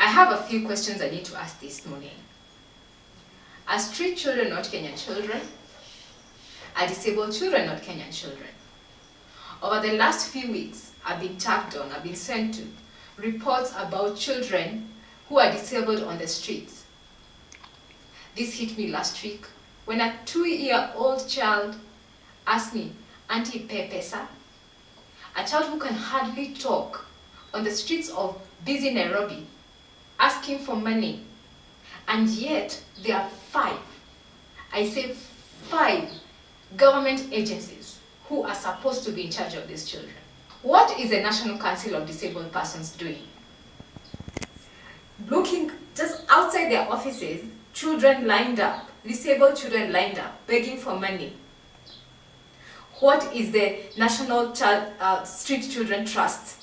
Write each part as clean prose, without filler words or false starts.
I have a few questions I need to ask this morning. Are street children not Kenyan children? Are disabled children not Kenyan children? Over the last few weeks, I've been tapped on, I've been sent to reports about children who are disabled on the streets. This hit me last week when a 2-year-old child asked me, "Auntie, pesa?" A child who can hardly talk on the streets of busy Nairobi, asking for money. And yet, there are 5, I say 5, government agencies who are supposed to be in charge of these children. What is the National Council of Disabled Persons doing? Looking just outside their offices, children lined up, disabled children lined up, begging for money. What is the National Street Children Trust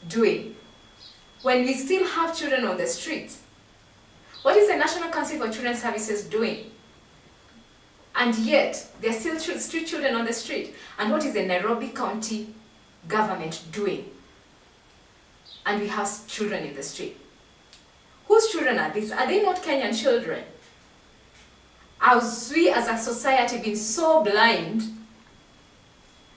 doing? When we still have children on the streets, what is the National Council for Children's Services doing? And yet, there are still street children on the street. And what is the Nairobi County government doing? And we have children in the street. Whose children are these? Are they not Kenyan children? As we as a society been so blind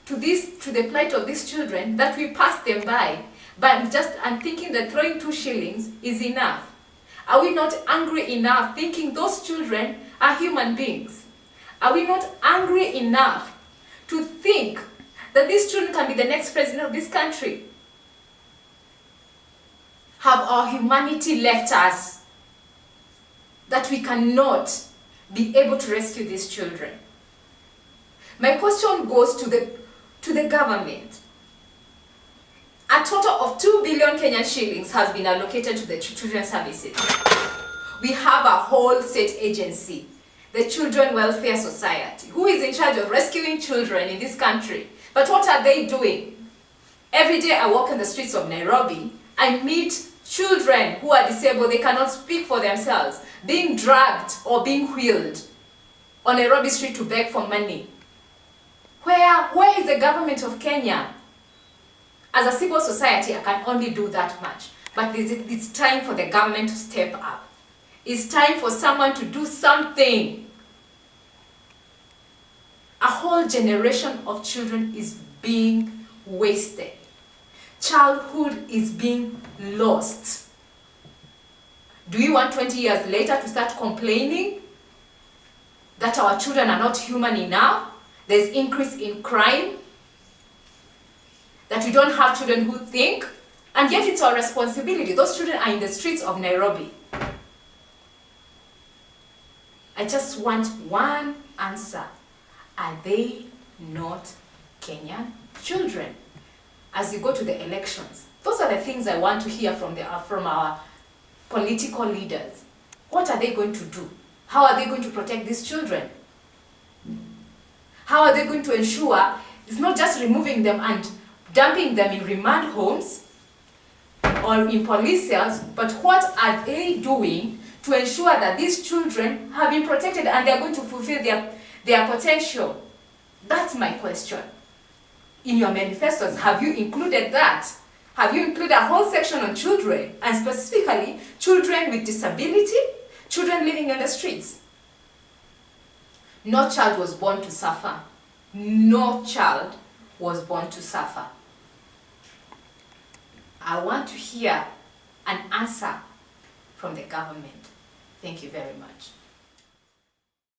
to the plight of these children that we pass them by, and thinking that throwing 2 shillings is enough. Are we not angry enough thinking those children are human beings? Are we not angry enough to think that these children can be the next president of this country? Have our humanity left us that we cannot be able to rescue these children? My question goes to the government. A total of 2 billion Kenyan shillings has been allocated to the children's services. We have a whole state agency, the Children Welfare Society, who is in charge of rescuing children in this country. But what are they doing? Every day I walk in the streets of Nairobi, I meet children who are disabled, they cannot speak for themselves, being dragged or being wheeled on Nairobi street to beg for money. Where is the government of Kenya? As a civil society, I can only do that much. But it's time for the government to step up. It's time for someone to do something. A whole generation of children is being wasted. Childhood is being lost. Do we want 20 years later to start complaining that our children are not human enough? There's increase in crime, that we don't have children who think, and yet it's our responsibility. Those children are in the streets of Nairobi. I just want one answer. Are they not Kenyan children? As you go to the elections, those are the things I want to hear from our political leaders. What are they going to do? How are they going to protect these children? How are they going to ensure it's not just removing them and dumping them in remand homes or in police cells, but what are they doing to ensure that these children have been protected and they're going to fulfill their potential? That's my question. In your manifestos, have you included that? Have you included a whole section on children, and specifically children with disability, children living on the streets? No child was born to suffer. No child was born to suffer. I want to hear an answer from the government. Thank you very much.